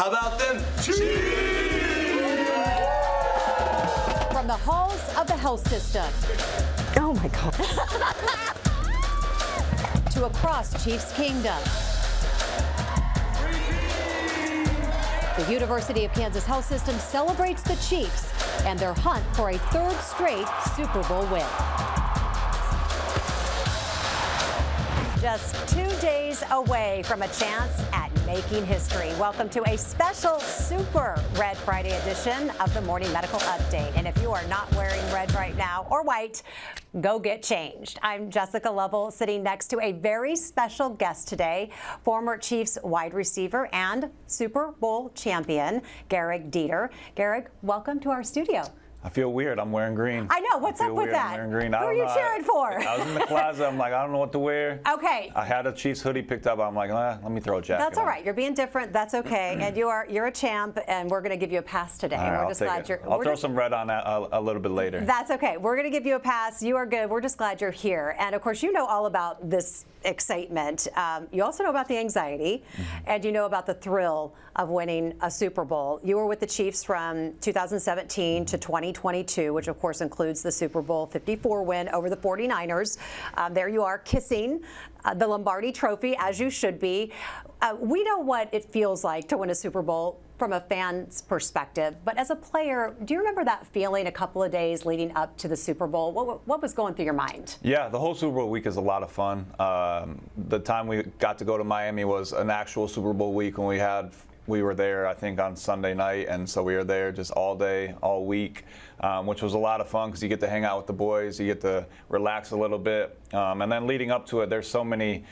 How about them Chiefs? From the halls of the health system. Oh my God. To across Chiefs Kingdom. The University of Kansas Health System celebrates the Chiefs and their hunt for a third straight Super Bowl win. Just 2 days away from a chance at making history. Welcome to a special Super Red Friday edition of the Morning Medical Update. And if you are not wearing red right now or white, go get changed. I'm Jessica Lovell, sitting next to a very special guest today, former Chiefs wide receiver and Super Bowl champion, Garrick Dieter. Garrick, welcome to our studio. I feel weird. I'm wearing green. I know. What's up with that? I'm wearing green. Who are you cheering for? I was in the closet. I'm like, I don't know what to wear. Okay. I had a Chiefs hoodie picked up. I'm like, let me throw a jacket. That's all right. You're being different. That's okay. And you're a champ, and we're going to give you a pass today. All right, we're just glad you're. I'll throw some red on that a little bit later. That's okay. We're going to give you a pass. You are good. We're just glad you're here. And of course, you know all about this excitement. You also know about the anxiety, and you know about the thrill of winning a Super Bowl. You were with the Chiefs from 2017 to 2022, which of course includes the Super Bowl 54 win over the 49ers. There you are, kissing the Lombardi Trophy, as you should be. We know what it feels like to win a Super Bowl from a fan's perspective, but as a player, do you remember that feeling a couple of days leading up to the Super Bowl? What was going through your mind? Yeah, the whole Super Bowl week is a lot of fun. The time we got to go to Miami was an actual Super Bowl week when we were there, I think, on Sunday night, and so we were there just all day, all week, which was a lot of fun because you get to hang out with the boys, you get to relax a little bit, and then leading up to it, there's so many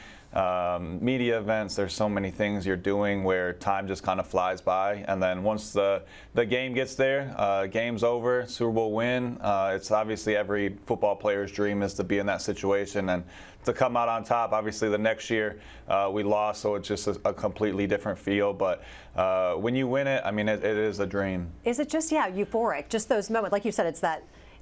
media events, there's so many things you're doing where time just kind of flies by, and then once the game gets there, game's over, Super Bowl win, it's obviously every football player's dream is to be in that situation and to come out on top. Obviously the next year we lost, so it's just a completely different feel, but when you win it, I mean, it is a dream. Is it just, euphoric, just those moments, like you said,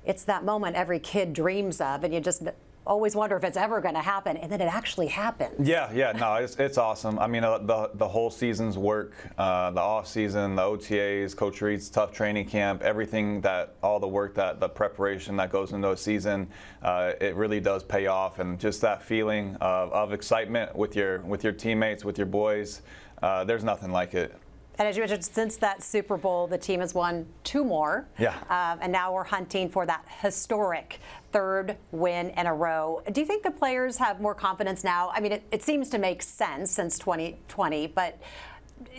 it's that moment every kid dreams of, and you just always wonder if it's ever going to happen, and then it actually happens. Yeah, no, it's awesome. I mean, the whole season's work, the off season, the OTAs, Coach Reed's tough training camp, everything all the work the preparation that goes into a season, it really does pay off, and just that feeling of excitement with your teammates, with your boys, there's nothing like it. And as you mentioned, since that Super Bowl, the team has won 2 more. Yeah. And now we're hunting for that historic third win in a row. Do you think the players have more confidence now? I mean, it seems to make sense since 2020, but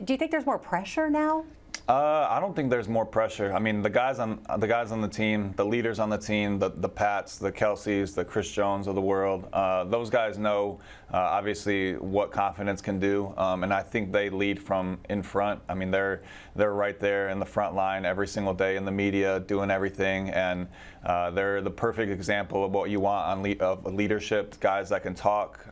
do you think there's more pressure now? I don't think there's more pressure. I mean, the guys on the team, the leaders on the team, the Pats, the Kelseys, the Chris Jones of the world, those guys know obviously what confidence can do, and I think they lead from in front. I mean, they're right there in the front line every single day in the media, doing everything, and they're the perfect example of what you want of leadership. Guys that can talk,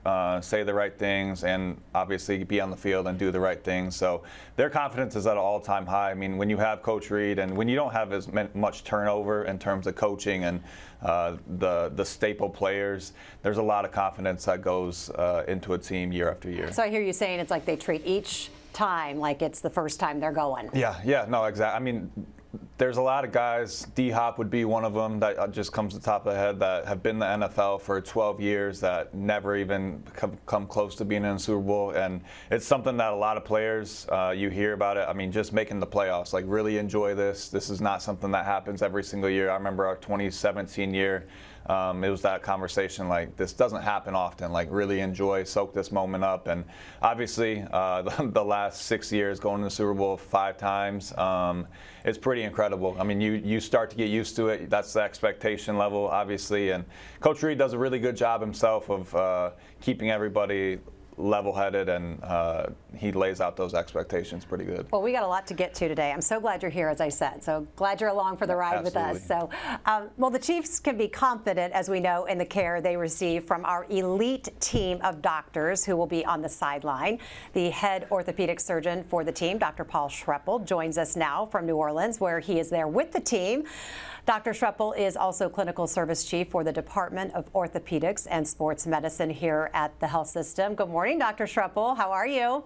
say the right things, and obviously be on the field and do the right things. So their confidence is at an all-time high. I mean, when you have Coach Reed and when you don't have as much turnover in terms of coaching and the staple players, there's a lot of confidence that goes into a team year after year. So I hear you saying it's like they treat each time like it's the first time they're going. Yeah, no, exactly. I mean, there's a lot of guys, D-Hop would be one of them that just comes to the top of the head, that have been in the NFL for 12 years that never even come close to being in a Super Bowl. And it's something that a lot of players, you hear about it. I mean, just making the playoffs, like really enjoy this. This is not something that happens every single year. I remember our 2017 year. It was that conversation like, this doesn't happen often, like really enjoy, soak this moment up. And obviously the last 6 years going to the Super Bowl 5 times, it's pretty incredible. I mean, you start to get used to it. That's the expectation level, obviously. And Coach Reed does a really good job himself of keeping everybody level-headed, and he lays out those expectations pretty good. Well, we got a lot to get to today. I'm so glad you're here, as I said. So glad you're along for the ride Absolutely. with us. So, well, the Chiefs can be confident, as we know, in the care they receive from our elite team of doctors who will be on the sideline. The head orthopedic surgeon for the team, Dr. Paul Schreppel, joins us now from New Orleans, where he is there with the team. Dr. Schreppel is also clinical service chief for the Department of Orthopedics and Sports Medicine here at the health system. Good morning, Dr. Schreppel. How are you?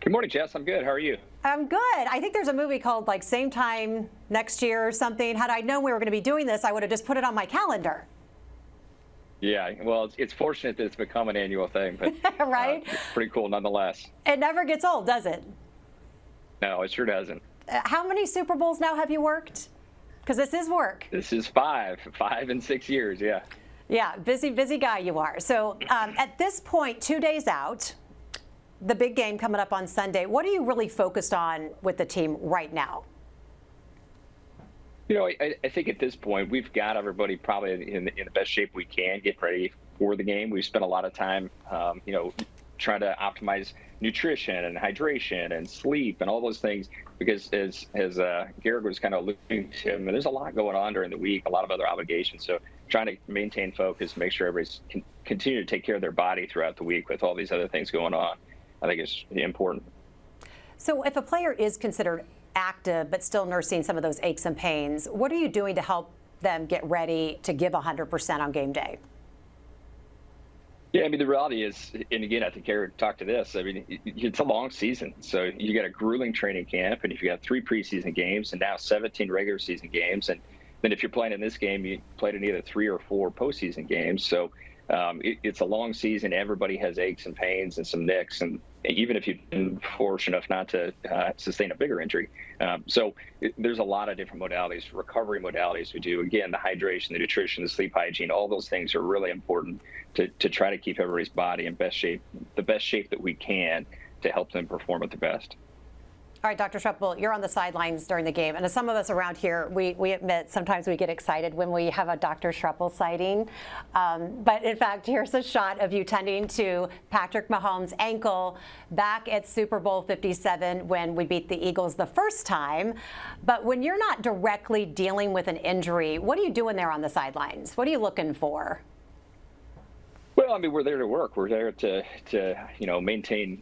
Good morning, Jess. I'm good. How are you? I'm good. I think there's a movie called like Same Time Next Year or something. Had I known we were going to be doing this, I would have just put it on my calendar. Yeah, well, it's fortunate that it's become an annual thing, but right? It's pretty cool nonetheless. It never gets old, does it? No, it sure doesn't. How many Super Bowls now have you worked? Because this is work. This is 5 in 6 years, yeah. Yeah, busy guy you are. So at this point, 2 days out, the big game coming up on Sunday, what are you really focused on with the team right now? You know, I think at this point, we've got everybody probably in the best shape we can, get ready for the game. We've spent a lot of time, trying to optimize nutrition and hydration and sleep and all those things, because as Garrett was kind of alluding to, there's a lot going on during the week, a lot of other obligations. So trying to maintain focus, make sure everybody's continue to take care of their body throughout the week with all these other things going on, I think is important. So if a player is considered active but still nursing some of those aches and pains, what are you doing to help them get ready to give 100% on game day? Yeah, I mean, the reality is, and again, I think Garrett talked to this, I mean, it's a long season. So you got a grueling training camp, and if you got 3 preseason games and now 17 regular season games, and then if you're playing in this game, you played in either 3 or 4 postseason games. So it's a long season. Everybody has aches and pains and some nicks, and even if you've been fortunate enough not to sustain a bigger injury. So there's a lot of different modalities, recovery modalities we do. Again, the hydration, the nutrition, the sleep hygiene, all those things are really important to try to keep everybody's body in best shape, the best shape that we can, to help them perform at the best. All right, Dr. Schreppel, you're on the sidelines during the game. And as some of us around here, we admit sometimes we get excited when we have a Dr. Schreppel sighting. But in fact, here's a shot of you tending to Patrick Mahomes' ankle back at Super Bowl 57 when we beat the Eagles the first time. But when you're not directly dealing with an injury, what are you doing there on the sidelines? What are you looking for? Well, I mean, we're there to work. We're there to maintain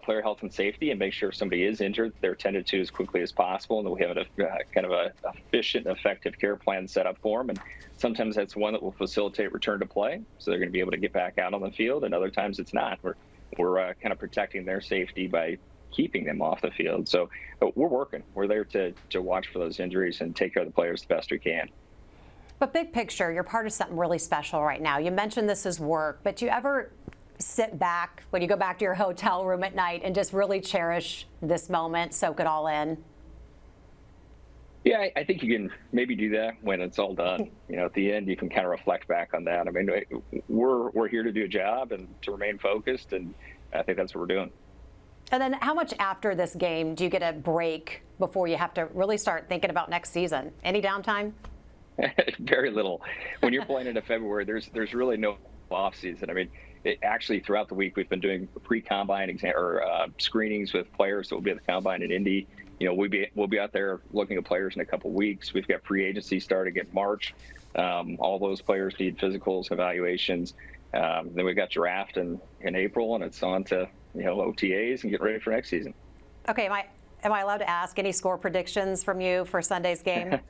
player health and safety and make sure if somebody is injured, they're tended to as quickly as possible, and that we have a kind of a efficient, effective care plan set up for them. And sometimes that's one that will facilitate return to play, so they're going to be able to get back out on the field, and other times it's not. We're kind of protecting their safety by keeping them off the field. So we're working. We're there to watch for those injuries and take care of the players the best we can. But big picture, you're part of something really special right now. You mentioned this is work, but do you ever sit back when you go back to your hotel room at night and just really cherish this moment, soak it all in? Yeah, I think you can maybe do that when it's all done. At the end, you can kind of reflect back on that. I mean, we're here to do a job and to remain focused, and I think that's what we're doing. And then how much after this game do you get a break before you have to really start thinking about next season? Any downtime? Very little. When you're playing into February, there's really no off season. I mean, actually throughout the week we've been doing pre-combine screenings with players that will be at the combine in Indy. We'll be out there looking at players in a couple weeks. We've got free agency starting in March. All those players need physicals, evaluations. Then we've got draft in April, and it's on to OTAs and get ready for next season. Okay, am I allowed to ask any score predictions from you for Sunday's game?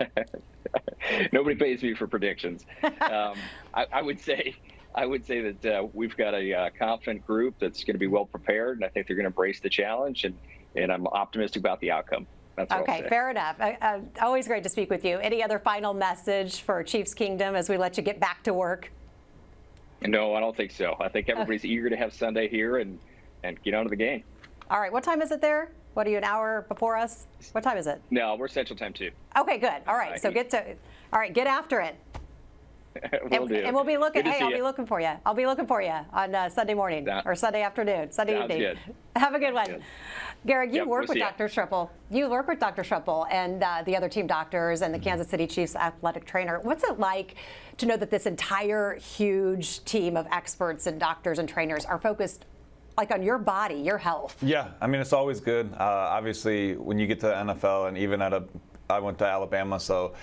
Nobody pays me for predictions. I would say that we've got a confident group that's going to be well prepared, and I think they're going to embrace the challenge, and I'm optimistic about the outcome. That's what I'll say. Fair enough. Always great to speak with you. Any other final message for Chiefs Kingdom as we let you get back to work? No, I don't think so. I think everybody's eager to have Sunday here and get on to the game. All right. What time is it there? What are you, an hour before us? What time is it? No, we're Central Time too. Okay, good. All right. So get after it. Will do. And we'll be looking. Hey, I'll be looking for you. I'll be looking for you on Sunday morning or Sunday afternoon, Sunday evening. Good. Have a good one. Good. Garrett, you work we'll with Dr. Schreppel. You work with Dr. Schreppel and the other team doctors and the Kansas City Chiefs athletic trainer. What's it like to know that this entire huge team of experts and doctors and trainers are focused on your body, your health? Yeah, I mean, it's always good. Obviously, when you get to the NFL, and even I went to Alabama, so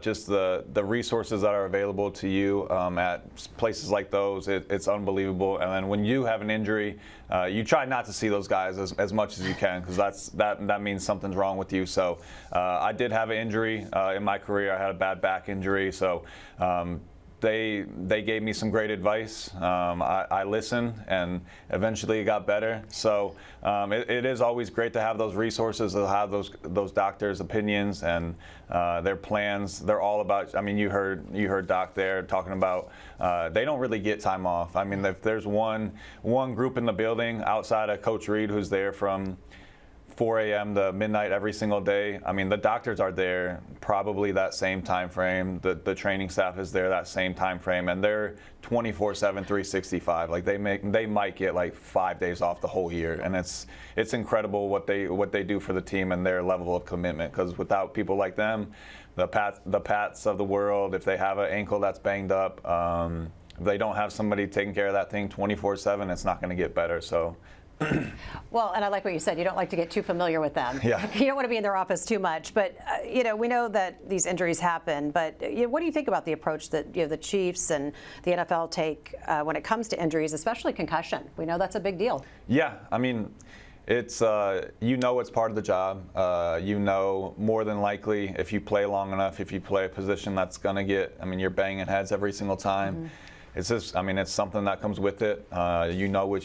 just the resources that are available to you at places like those, it's unbelievable. And then when you have an injury, you try not to see those guys as much as you can, because that means something's wrong with you. So I did have an injury in my career. I had a bad back injury, so they gave me some great advice. I listened, and eventually it got better. So it is always great to have those resources, to have those doctors' opinions and their plans. They're all about. I mean, you heard Doc there talking about they don't really get time off. I mean, if there's one group in the building outside of Coach Reed, who's there from 4 a.m. to midnight every single day. I mean, the doctors are there probably that same time frame. The training staff is there that same time frame, and they're 24/7, 365. Like they might get like 5 days off the whole year, and it's incredible what they do for the team and their level of commitment. Because without people like them, the Pats of the world, if they have an ankle that's banged up, if they don't have somebody taking care of that thing 24/7, it's not going to get better. So. Well, and I like what you said. You don't like to get too familiar with them. Yeah. You don't want to be in their office too much. But, we know that these injuries happen. But what do you think about the approach that the Chiefs and the NFL take when it comes to injuries, especially concussion? We know that's a big deal. Yeah. I mean, it's it's part of the job. More than likely, if you play long enough, if you play a position that's going to you're banging heads every single time. Mm-hmm. It's just, it's something that comes with it. I always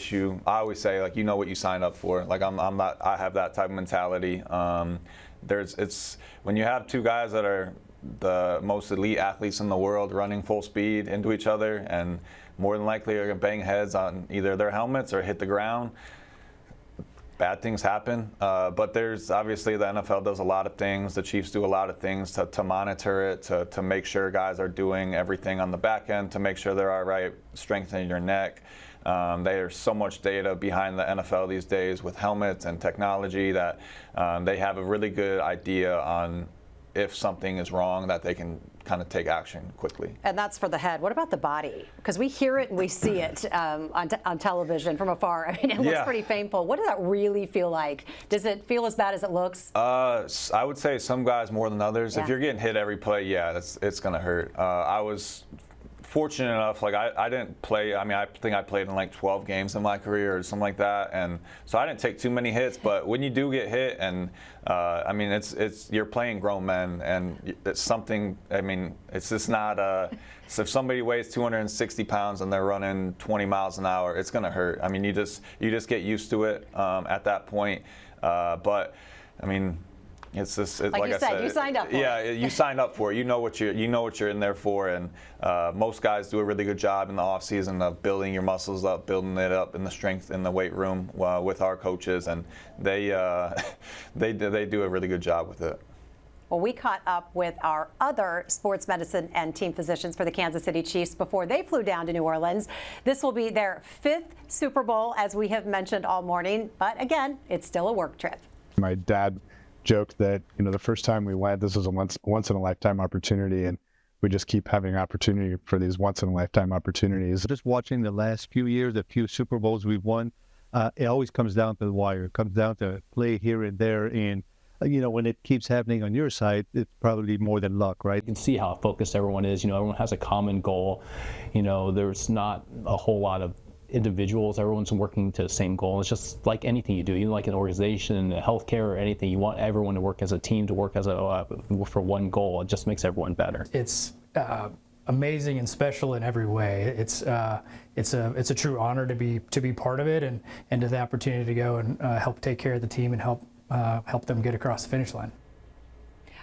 say, like, you know what you signed up for. Like, I have that type of mentality. When you have two guys that are the most elite athletes in the world running full speed into each other, and more than likely are going to bang heads on either their helmets or hit the ground, bad things happen. But there's obviously the NFL does a lot of things. The Chiefs do a lot of things to monitor it, to make sure guys are doing everything on the back end, to make sure they're all right, strengthening your neck. There's so much data behind the NFL these days with helmets and technology that they have a really good idea on if something is wrong, that they can kind of take action quickly. And that's for the head. What about the body? Because we hear it and we see it on television from afar. It looks pretty painful. What does that really feel like? Does it feel as bad as it looks? I would say some guys more than others. Yeah. If you're getting hit every play, it's going to hurt. I was fortunate enough, like I didn't play. I think I played in like 12 games in my career or something like that, and so I didn't take too many hits. But when you do get hit, and it's you're playing grown men, and it's something. It's just not. So if somebody weighs 260 pounds and they're running 20 miles an hour, it's gonna hurt. You just get used to it at that point. But it's just like I said, you signed up for it. Yeah, you signed up for it. You know what you're in there for, and most guys do a really good job in the off season of building your muscles up, building it up in the strength in the weight room with our coaches, and they do a really good job with it. Well, we caught up with our other sports medicine and team physicians for the Kansas City Chiefs before they flew down to New Orleans. This will be their 5th Super Bowl, as we have mentioned all morning, but again, it's still a work trip. My dad joked that the first time we went, this was a once in a lifetime opportunity, and we just keep having opportunity for these once in a lifetime opportunities. Just watching the last few years, the few Super Bowls we've won, it always comes down to the wire. It comes down to play here and there, and when it keeps happening on your side, it's probably more than luck, right? You can see how focused everyone is. Everyone has a common goal. There's not a whole lot of individuals. Everyone's working to the same goal. It's just like anything you do. Like an organization, healthcare, or anything. You want everyone to work as a team, to work as for one goal. It just makes everyone better. It's amazing and special in every way. It's a true honor to be part of it, and to have the opportunity to go and help take care of the team and help them get across the finish line.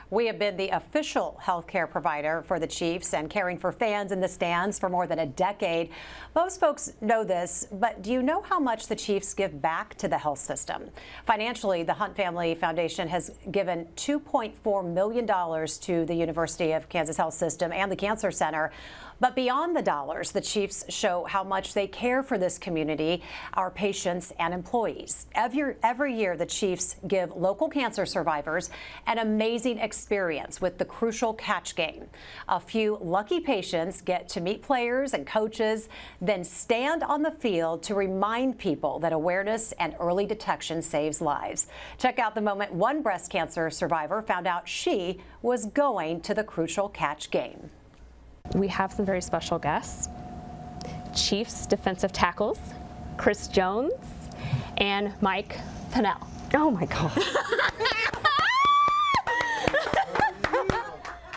We have been the official healthcare provider for the Chiefs and caring for fans in the stands for more than a decade. Most folks know this, but do you know how much the Chiefs give back to the health system? Financially, the Hunt Family Foundation has given $2.4 million to the University of Kansas Health System and the Cancer Center. But beyond the dollars, the Chiefs show how much they care for this community, our patients and employees. Every year, the Chiefs give local cancer survivors an amazing experience with the crucial catch game. A few lucky patients get to meet players and coaches, then stand on the field to remind people that awareness and early detection saves lives. Check out the moment one breast cancer survivor found out she was going to the crucial catch game. We have some very special guests. Chiefs defensive tackles, Chris Jones and Mike Pennell. Oh my God.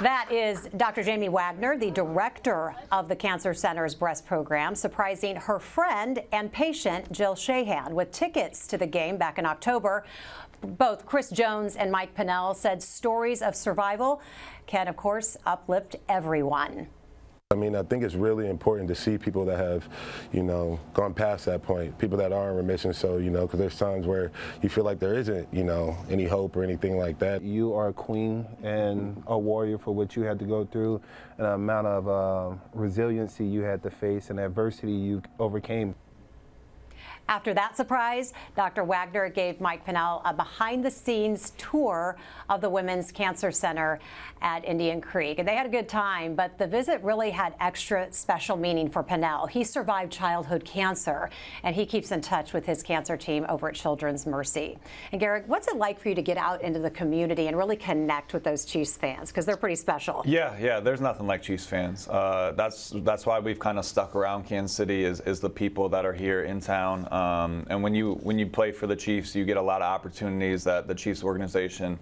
That is Dr. Jamie Wagner, the director of the Cancer Center's breast program, surprising her friend and patient, Jill Shahan, with tickets to the game back in October. Both Chris Jones and Mike Pennell said stories of survival can, of course, uplift everyone. I mean, I think it's really important to see people that have, gone past that point, people that are in remission. So, because there's times where you feel like there isn't, any hope or anything like that. You are a queen and a warrior for what you had to go through, and the amount of resiliency you had to face and adversity you overcame. After that surprise, Dr. Wagner gave Mike Pennell a behind-the-scenes tour of the Women's Cancer Center at Indian Creek. And they had a good time, but the visit really had extra special meaning for Pennell. He survived childhood cancer, and he keeps in touch with his cancer team over at Children's Mercy. And Garrett, what's it like for you to get out into the community and really connect with those Chiefs fans? Because they're pretty special. Yeah, there's nothing like Chiefs fans. That's why we've kind of stuck around Kansas City is the people that are here in town. And when you play for the Chiefs, you get a lot of opportunities that the Chiefs organization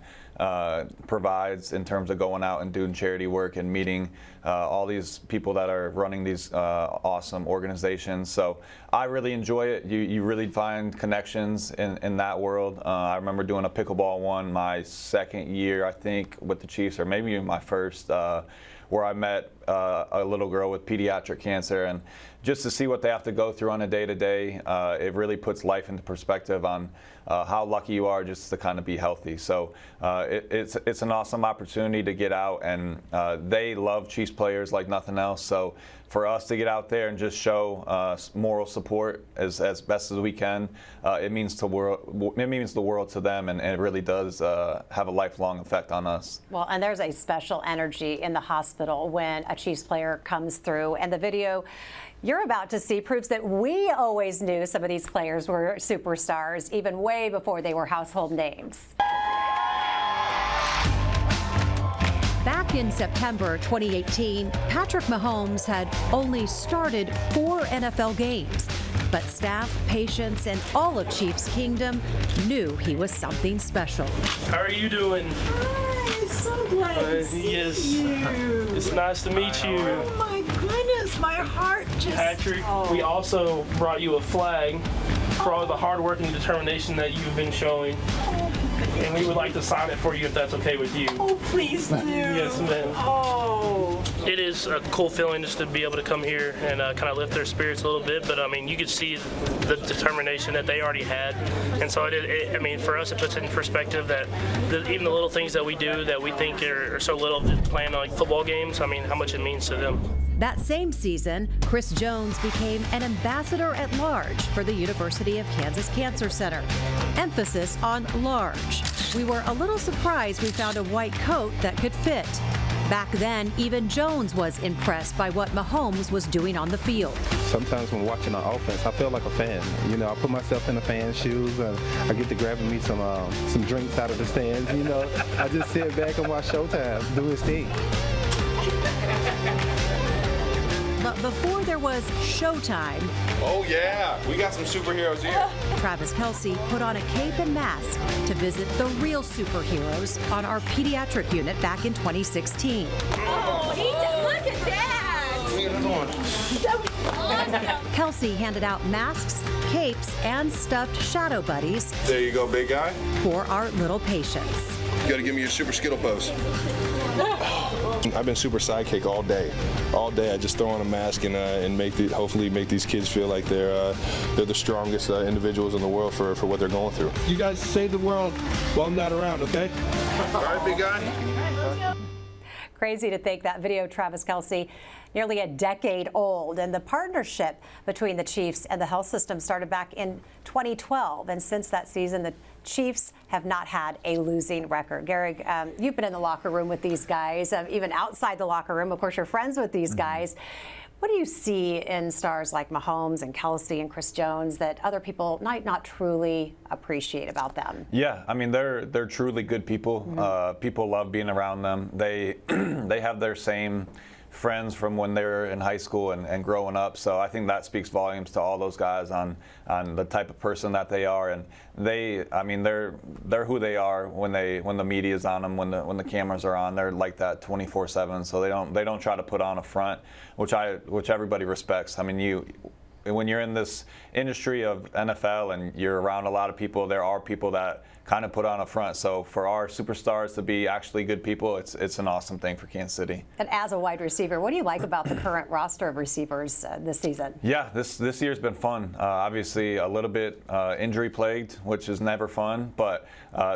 provides in terms of going out and doing charity work and meeting all these people that are running these awesome organizations. So I really enjoy it. You really find connections in that world. I remember doing a pickleball one my second year, I think, with the Chiefs, or maybe even my first, where I met a little girl with pediatric cancer, and just to see what they have to go through on a day-to-day, it really puts life into perspective on how lucky you are just to kind of be healthy. So it's an awesome opportunity to get out, and they love Chiefs players like nothing else. So for us to get out there and just show moral support as best as we can, it means the world to them, and it really does have a lifelong effect on us. Well, and there's a special energy in the hospital when a Chiefs player comes through, and the video you're about to see proves that we always knew some of these players were superstars, even way before they were household names. Back in September 2018, Patrick Mahomes had only started 4 NFL games. But staff, patients, and all of Chiefs Kingdom knew he was something special. How are you doing? Hi, so glad to see you. It's nice to meet you. Oh my goodness, my heart just... Patrick, we also brought you a flag for all the hard work and determination that you've been showing. And we would like to sign it for you if that's okay with you. Oh, please do. Yes, ma'am. Oh. It is a cool feeling just to be able to come here and kind of lift their spirits a little bit. But I mean, you could see the determination that they already had. And so I mean, for us, it puts it in perspective that even the little things that we do that we think are so little, just playing like football games, I mean, how much it means to them. That same season, Chris Jones became an ambassador at large for the University of Kansas Cancer Center. Emphasis on large. We were a little surprised we found a white coat that could fit. Back then, even Jones was impressed by what Mahomes was doing on the field. Sometimes when watching our offense, I feel like a fan. I put myself in the fan's shoes, and I get to grabbing me some drinks out of the stands. I just sit back and watch Showtime do his thing. But before there was Showtime, oh yeah, we got some superheroes here. Travis Kelce put on a cape and mask to visit the real superheroes on our pediatric unit back in 2016. Oh, look at that! Kelce handed out masks, capes, and stuffed shadow buddies. There you go, big guy. For our little patients. You gotta give me your super Skittle pose. I've been super sidekick all day. All day I just throw on a mask and hopefully make these kids feel like they're the strongest individuals in the world for what they're going through. You guys save the world while I'm not around, okay? All right, big guy. Crazy to think that video, Travis Kelce, nearly a decade old, and the partnership between the Chiefs and the health system started back in 2012, and since that season, the Chiefs have not had a losing record. Gary, you've been in the locker room with these guys, even outside the locker room. Of course, you're friends with these guys. What do you see in stars like Mahomes and Kelce and Chris Jones that other people might not truly appreciate about them? Yeah, I mean, they're truly good people. People love being around them. They have their same friends from when they were in high school and growing up. So I think that speaks volumes to all those guys on the type of person that they are. And they're who they are when the media's on them, when the cameras are on. They're like that 24/7. So they don't try to put on a front, which everybody respects. I mean, when you're in this industry of NFL and you're around a lot of people, there are people that kind of put on a front. So for our superstars to be actually good people, it's an awesome thing for Kansas City. And as a wide receiver, what do you like about the current roster of receivers this season? Yeah, this year's been fun. Obviously, a little bit injury plagued, which is never fun. But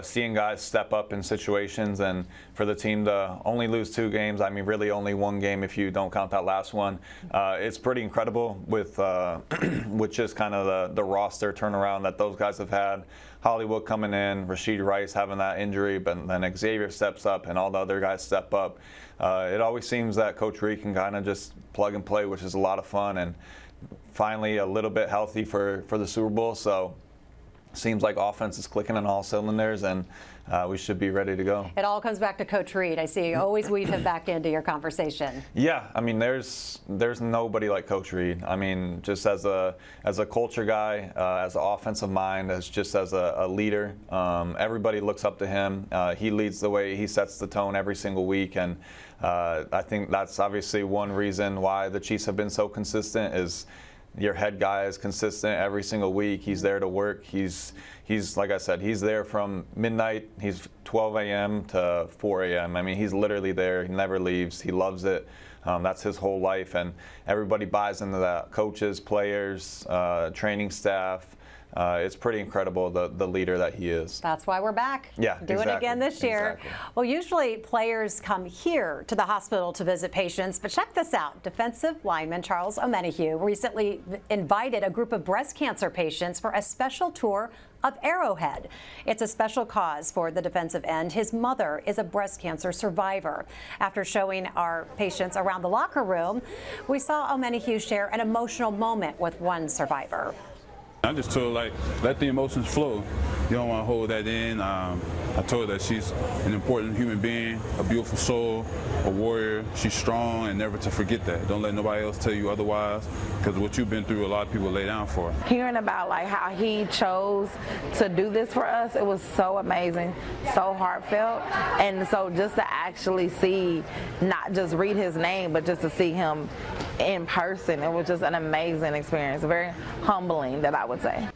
seeing guys step up in situations, and for the team to only lose 2 games, I mean, really only 1 game if you don't count that last one, it's pretty incredible with just kind of the roster turnaround that those guys have had. Hollywood coming in, Rashid Rice having that injury, but then Xavier steps up and all the other guys step up. It always seems that Coach Reed can kind of just plug and play, which is a lot of fun, and finally a little bit healthy for the Super Bowl. So seems like offense is clicking on all cylinders, and we should be ready to go. It all comes back to Coach Reed. I see you always weave him back into your conversation. Yeah, I mean, there's nobody like Coach Reed. I mean, just as a culture guy, as an offensive mind, as a leader, everybody looks up to him. He leads the way. He sets the tone every single week, and I think that's obviously one reason why the Chiefs have been so consistent is your head guy is consistent every single week. He's there to work. He's like I said, he's there from midnight. He's 12 a.m. to 4 a.m. I mean, he's literally there. He never leaves. He loves it. That's his whole life, and everybody buys into that. Coaches, players, training staff. It's pretty incredible, the leader that he is. That's why we're back. Yeah, doing it again this year. Exactly. Well, usually players come here to the hospital to visit patients, but check this out. Defensive lineman Charles Omenihu recently invited a group of breast cancer patients for a special tour of Arrowhead. It's a special cause for the defensive end. His mother is a breast cancer survivor. After showing our patients around the locker room, we saw Omenihu share an emotional moment with one survivor. I just told her, like, let the emotions flow. You don't want to hold that in. I told her that she's an important human being, a beautiful soul, a warrior. She's strong, and never to forget that. Don't let nobody else tell you otherwise, because what you've been through, a lot of people lay down for. Hearing about like how he chose to do this for us, it was so amazing, so heartfelt, and so just to actually see, not just read his name, but just to see him in person, it was just an amazing experience, very humbling, that I would say.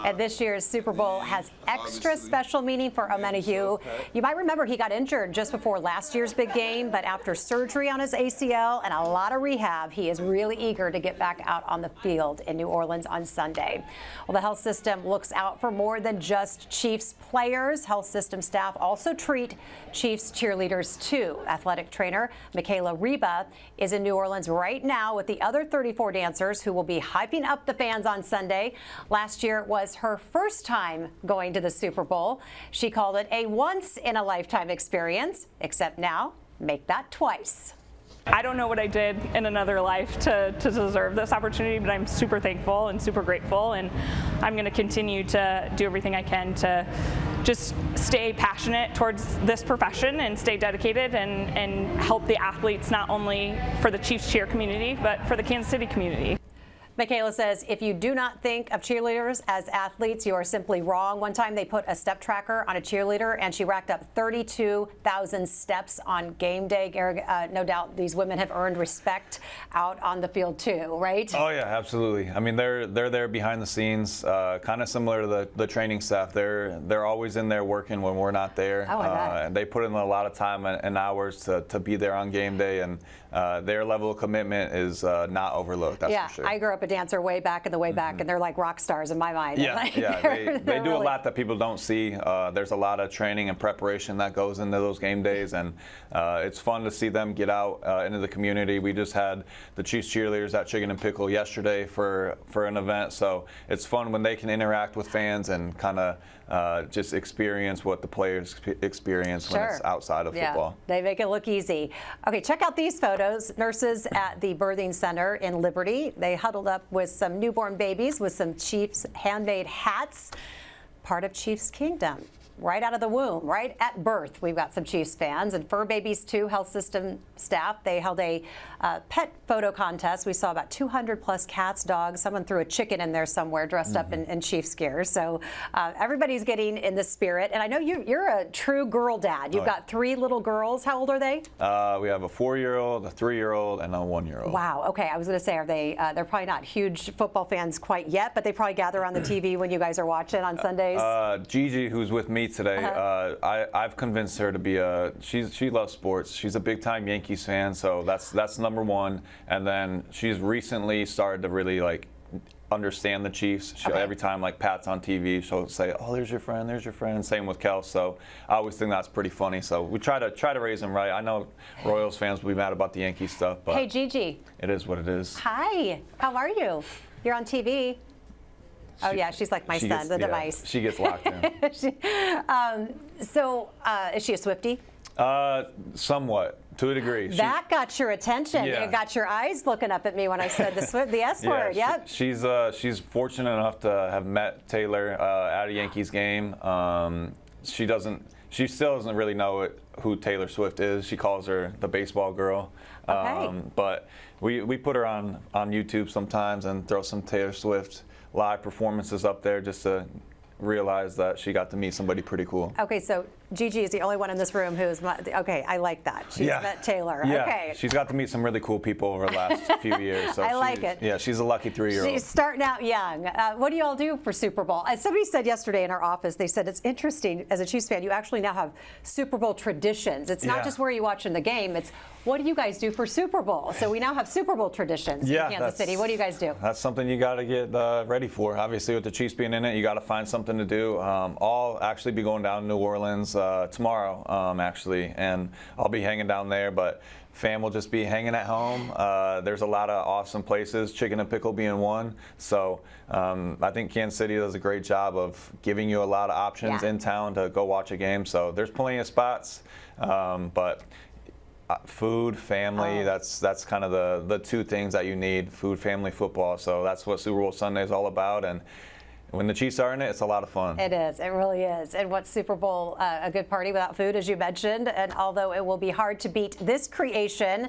And this year's Super Bowl has extra special meaning for Omenihu. You might remember he got injured just before last year's big game, but after surgery on his ACL and a lot of rehab, he is really eager to get back out on the field in New Orleans on Sunday. Well, the health system looks out for more than just Chiefs players. Health system staff also treat Chiefs cheerleaders too. Athletic trainer Michaela Reba is in New Orleans right now with the other 34 dancers who will be hyping up the fans on Sunday. Last year was her first time going to the Super Bowl. She called it a once-in-a-lifetime experience, except now, make that twice. I don't know what I did in another life to deserve this opportunity, but I'm super thankful and super grateful, and I'm going to continue to do everything I can to just stay passionate towards this profession and stay dedicated and help the athletes, not only for the Chiefs cheer community, but for the Kansas City community. Michaela says if you do not think of cheerleaders as athletes, you are simply wrong. One time they put a step tracker on a cheerleader and she racked up 32,000 steps on game day. No doubt these women have earned respect out on the field too, right? Oh yeah, absolutely. I mean, they're there behind the scenes, kind of similar to the training staff. They're always in there working when we're not there. Oh, I bet. And they put in a lot of time and hours to be there on game day, and their level of commitment is not overlooked. That's for sure. I grew up a dancer way back in the way back, and they're like rock stars in my mind. Yeah, like, yeah. They do really a lot that people don't see. There's a lot of training and preparation that goes into those game days, and it's fun to see them get out into the community. We just had the Chiefs cheerleaders at Chicken and Pickle yesterday for an event, so it's fun when they can interact with fans and kind of just experience what the players experience when it's outside of football. They make it look easy. Okay, check out these photos. Nurses at the birthing center in Liberty. They huddled up with some newborn babies with some Chiefs handmade hats, part of Chiefs Kingdom. right out of the womb, right at birth. We've got some Chiefs fans and fur babies too. Health system staff, they held a pet photo contest. We saw about 200 plus cats, dogs. Someone threw a chicken in there somewhere dressed up in Chiefs gear. So everybody's getting in the spirit. And I know you're a true girl dad. You've got 3 little girls. How old are they? We have a 4-year-old, a 3-year-old, and a 1-year-old. Wow. Okay. I was going to say, are they? They're probably not huge football fans quite yet, but they probably gather on the TV when you guys are watching on Sundays. Gigi, who's with me today, I've convinced her to be she loves sports. She's a big-time Yankees fan, so that's number one. And then she's recently started to really understand the Chiefs. Every time Pat's on TV, she'll say, "Oh, there's your friend, there's your friend." Same with Kel. So I always think that's pretty funny. So we try to raise them right. I know Royals fans will be mad about the Yankees stuff, but hey, Gigi. It is what it is. Hi. How are you? You're on TV. Oh yeah, she's like my son, the device. She gets locked in. Is she a Swiftie? Somewhat, to a degree. That got your attention. Yeah. It got your eyes looking up at me when I said the S word. Yep. She's fortunate enough to have met Taylor at a Yankees game. She still doesn't really know who Taylor Swift is. She calls her the baseball girl. Okay. But we put her on YouTube sometimes and throw some Taylor Swift live performances up there just to realize that she got to meet somebody pretty cool. Okay, so Gigi is the only one in this room who's okay. I like that. She's met Taylor. Yeah. Okay. She's got to meet some really cool people over the last few years. So I like it. Yeah, she's a lucky 3-year-old. She's starting out young. What do you all do for Super Bowl? Somebody said yesterday in our office, they said it's interesting as a Chiefs fan, you actually now have Super Bowl traditions. It's not just where you watch in the game. It's what do you guys do for Super Bowl? So we now have Super Bowl traditions in Kansas City. What do you guys do? That's something you got to get ready for. Obviously, with the Chiefs being in it, you got to find something to do. I'll actually be going down to New Orleans tomorrow. Actually, and I'll be hanging down there, but fam will just be hanging at home. There's a lot of awesome places, Chicken and Pickle being one. So I think Kansas City does a great job of giving you a lot of options in town to go watch a game. So there's plenty of spots, but food, family, that's kind of the 2 things that you need, food, family, football. So that's what Super Bowl Sunday is all about. And when the Chiefs are in it, it's a lot of fun. It is. It really is. And what's Super Bowl, a good party without food, as you mentioned. And although it will be hard to beat this creation,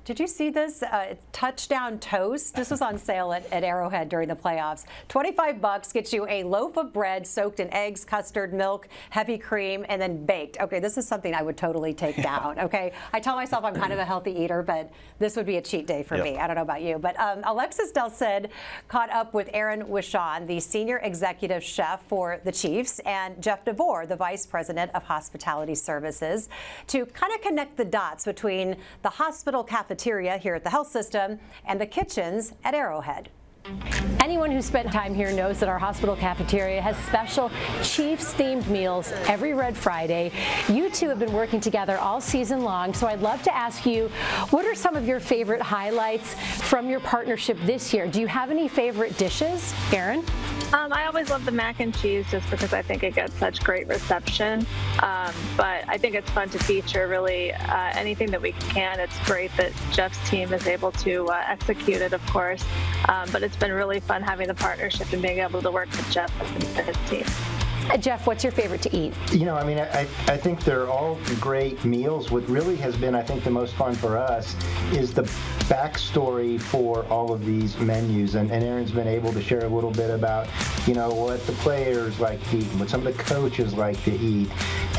did you see this? Touchdown toast. This was on sale at Arrowhead during the playoffs. $25 gets you a loaf of bread soaked in eggs, custard, milk, heavy cream, and then baked. Okay, this is something I would totally take down. Okay, I tell myself I'm kind of a healthy eater, but this would be a cheat day for me. I don't know about you, but Alexis Delcid caught up with Aaron Wishon, the senior executive chef for the Chiefs, and Jeff DeVore, the vice president of hospitality services, to kind of connect the dots between the hospital cafeteria here at the health system and the kitchens at Arrowhead. Anyone who spent time here knows that our hospital cafeteria has special Chiefs-themed meals every Red Friday. You two have been working together all season long, so I'd love to ask you, what are some of your favorite highlights from your partnership this year? Do you have any favorite dishes? Aaron? I always love the mac and cheese just because I think it gets such great reception. But I think it's fun to feature really anything that we can. It's great that Jeff's team is able to execute it, of course. But it's been really fun having the partnership and being able to work with Jeff and his team. Jeff, what's your favorite to eat? You know, I mean, I think they're all great meals. What really has been, I think, the most fun for us is the backstory for all of these menus. And Aaron's been able to share a little bit about, you know, what the players like to eat, what some of the coaches like to eat.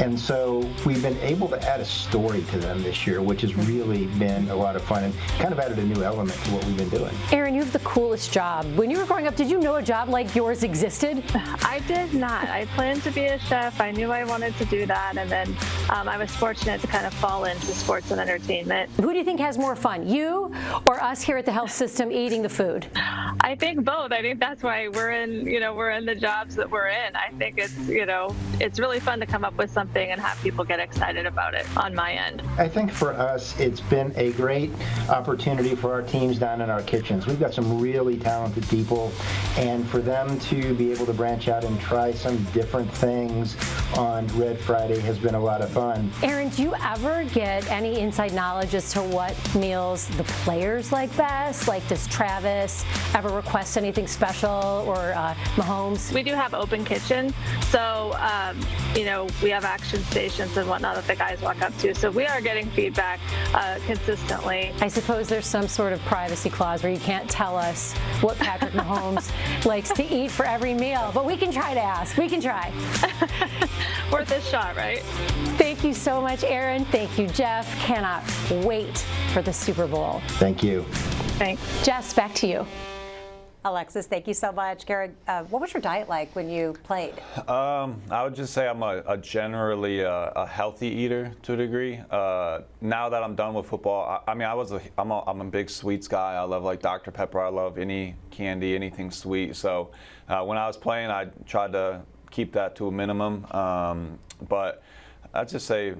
And so we've been able to add a story to them this year, which has really been a lot of fun and kind of added a new element to what we've been doing. Aaron, you have the coolest job. When you were growing up, did you know a job like yours existed? I did not. I planned to be a chef. I knew I wanted to do that. And then I was fortunate to kind of fall into sports and entertainment. Who do you think has more fun, you or us here at the health system eating the food? I think both. I think that's why we're in the jobs that we're in. I think it's really fun to come up with something and have people get excited about it on my end. I think for us, it's been a great opportunity for our teams down in our kitchens. We've got some really talented people, and for them to be able to branch out and try some different things on Red Friday has been a lot of fun. Aaron, do you ever get any inside knowledge as to what meals the players like best? Like, does Travis ever ever request anything special or Mahomes? We do have open kitchen, so we have action stations and whatnot that the guys walk up to. So we are getting feedback consistently. I suppose there's some sort of privacy clause where you can't tell us what Patrick Mahomes likes to eat for every meal, but we can try to ask. We can try. Worth a shot, right? Thank you so much, Aaron. Thank you, Jeff. Cannot wait for the Super Bowl. Thank you. Thanks. Jess, back to you. Alexis, thank you so much. Garrett, what was your diet like when you played? I would just say I'm a generally a healthy eater to a degree. Now that I'm done with football, I'm a big sweets guy. I love like Dr. Pepper. I love any candy, anything sweet. So when I was playing, I tried to keep that to a minimum. But I'd just say,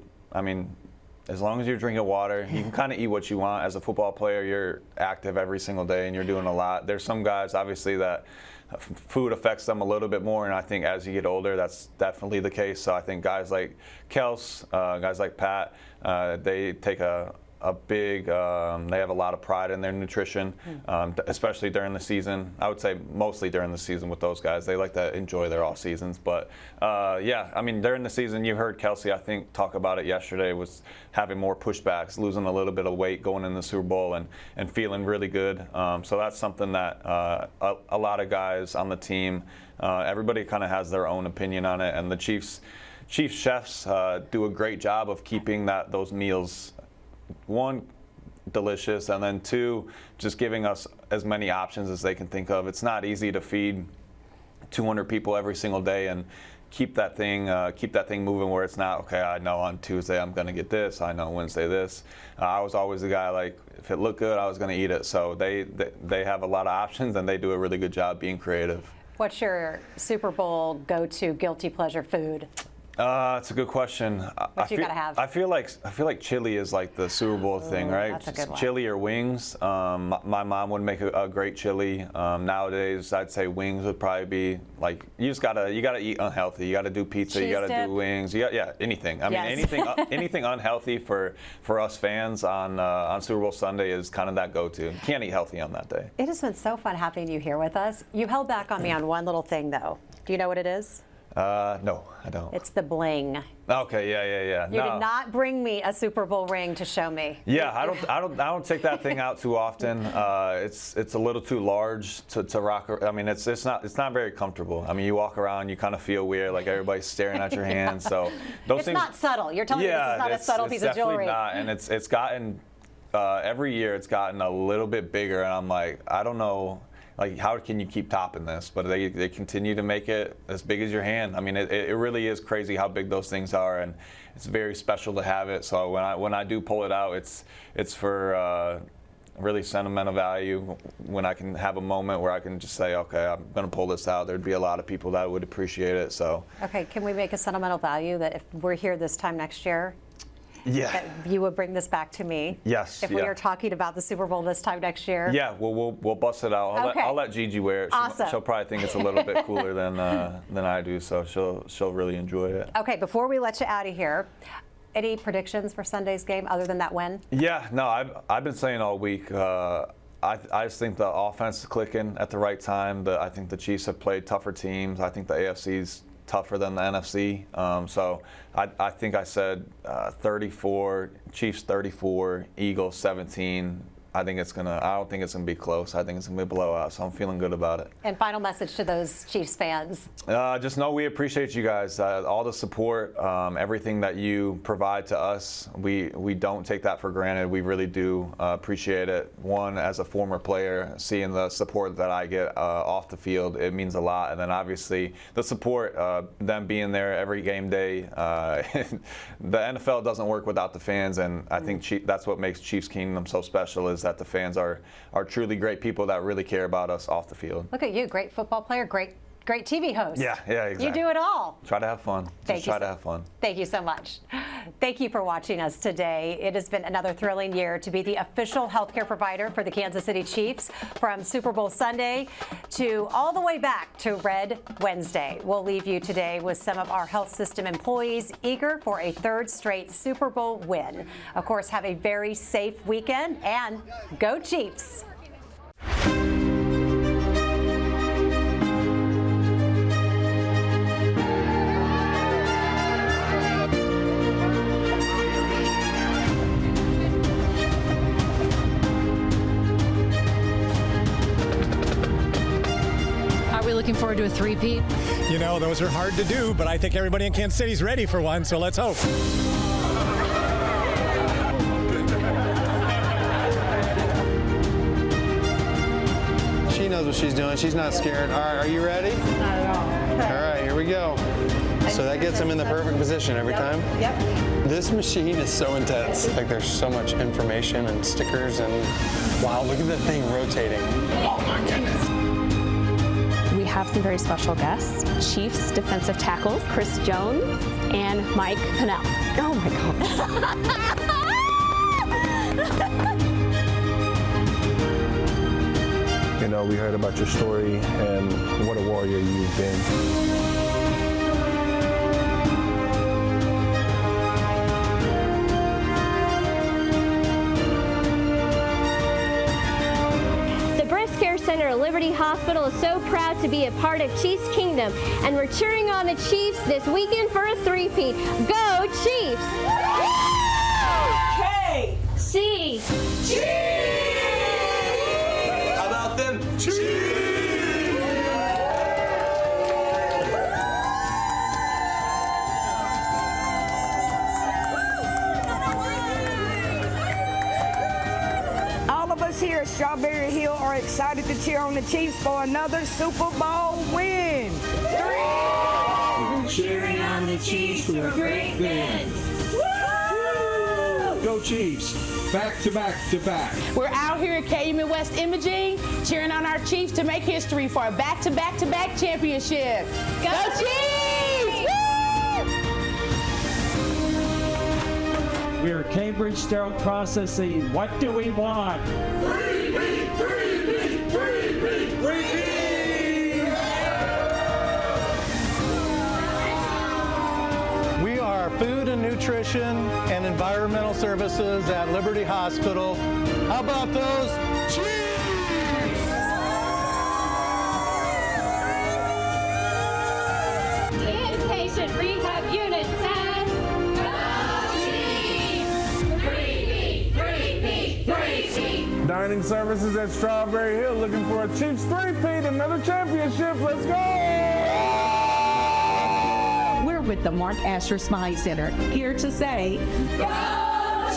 as long as you're drinking water, you can kind of eat what you want. As a football player, you're active every single day and you're doing a lot. There's some guys, obviously, that food affects them a little bit more, and I think as you get older, that's definitely the case. So I think guys like Kels, guys like Pat, they take a big, they have a lot of pride in their nutrition, especially during the season. I would say mostly during the season with those guys. They like to enjoy their off seasons. But during the season, you heard Kelsey, I think, talk about it yesterday, was having more pushbacks, losing a little bit of weight going in the Super Bowl and feeling really good. So that's something that a lot of guys on the team, everybody kind of has their own opinion on it. And the Chiefs chefs do a great job of keeping those meals, one, delicious, and then two, just giving us as many options as they can think of. It's not easy to feed 200 people every single day and keep that thing moving where it's not, okay, I know on Tuesday I'm going to get this, I know Wednesday this. I was always the guy, like, if it looked good, I was going to eat it. So they have a lot of options, and they do a really good job being creative. What's your Super Bowl go-to guilty pleasure food? It's a good question. What you gotta have? I feel like chili is like the Super Bowl thing, right? That's a good one. Chili or wings. My mom would make a great chili. Nowadays, I'd say wings would probably be like, you gotta eat unhealthy. You gotta do pizza. Cheese you gotta dip. do wings. Anything. Yes. Anything unhealthy for us fans on Super Bowl Sunday is kind of that go-to. You can't eat healthy on that day. It has been so fun having you here with us. You held back on me on one little thing, though. Do you know what it is? No, I don't. It's the bling. Okay, yeah. You did not bring me a Super Bowl ring to show me. Yeah, I don't take that thing out too often. It's a little too large to rock. It's not very comfortable. You walk around, you kind of feel weird, like everybody's staring at your hands. So those it's things. Not subtle. You're telling me this is not a subtle piece of jewelry. Definitely not, and it's gotten every year it's gotten a little bit bigger, and I'm like, I don't know. Like, how can you keep topping this? But they continue to make it as big as your hand. It really is crazy how big those things are, and it's very special to have it. So when I do pull it out, it's for really sentimental value. When I can have a moment where I can just say, okay, I'm going to pull this out, there'd be a lot of people that would appreciate it. So. Okay, can we make a sentimental value that if we're here this time next year, yeah, that you would bring this back to me? Yes. If we are talking about the Super Bowl this time next year? Yeah, we'll bust it out. I'll let Gigi wear it. Awesome. She'll probably think it's a little bit cooler than I do, so she'll really enjoy it. Okay, before we let you out of here, any predictions for Sunday's game other than that win? Yeah, no, I've been saying all week. I just think the offense is clicking at the right time. I think the Chiefs have played tougher teams. I think the AFC's tougher than the NFC. So I think I said 34, Chiefs 34, Eagles 17. I don't think it's gonna be close. I think it's gonna be a blowout. So I'm feeling good about it. And final message to those Chiefs fans. Just know we appreciate you guys. All the support, everything that you provide to us. We don't take that for granted. We really do appreciate it. One, as a former player, seeing the support that I get off the field, it means a lot. And then obviously the support, them being there every game day. The NFL doesn't work without the fans, and I think that's what makes Chiefs Kingdom so special, is that the fans are truly great people that really care about us off the field. Look at you, great football player, great TV host. Yeah, exactly. You do it all. Try to have fun. Try to have fun. Thank you so much. Thank you for watching us today. It has been another thrilling year to be the official healthcare provider for the Kansas City Chiefs, from Super Bowl Sunday to all the way back to Red Wednesday. We'll leave you today with some of our health system employees eager for a third straight Super Bowl win. Of course, have a very safe weekend, and go Chiefs. forward to a three-peat? You know, those are hard to do, but I think everybody in Kansas City's ready for one, so let's hope. She knows what she's doing. She's not scared. All right, are you ready? Not at all. All right, here we go. So that gets them in the perfect position every time? Yep. This machine is so intense. Like, there's so much information and stickers and wow, look at that thing rotating. Oh my goodness. We have some very special guests. Chiefs defensive tackles, Chris Jones and Mike Pennell. Oh my God. You know, we heard about your story and what a warrior you've been. Center at Liberty Hospital is so proud to be a part of Chiefs Kingdom, and we're cheering on the Chiefs this weekend for a three-peat. Go Chiefs! K-C! Chiefs! How about them Chiefs? Here at Strawberry Hill are excited to cheer on the Chiefs for another Super Bowl win. We're cheering on the Chiefs for a great win. Go Chiefs. Back to back to back. We're out here at KU Midwest Imaging cheering on our Chiefs to make history for a back-to-back-to-back championship. Go Chiefs! We're Cambridge Sterile Processing. What do we want? Free meat, free meat, free meat, free meat! We are food and nutrition and environmental services at Liberty Hospital. How about those Chiefs? Inpatient rehab unit says, Dining services at Strawberry Hill looking for a Chiefs three-peat, another championship. Let's go! We're with the Mark Asher Smiley Center, here to say, Go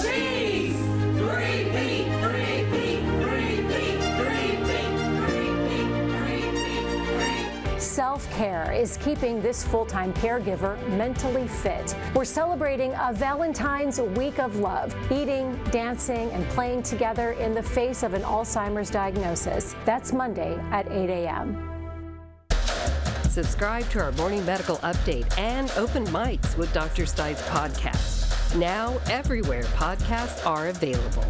Chiefs! Three-peat, three-peat, three-peat, three-peat, three-peat, three-peat, three-peat. Self-care is keeping this full-time caregiver mentally fit. We're celebrating a Valentine's Week of Love, eating, dancing, and playing together in the face of an Alzheimer's diagnosis. That's Monday at 8 a.m. Subscribe to our morning medical update and Open Mics with Dr. Stites podcast. Now, everywhere podcasts are available.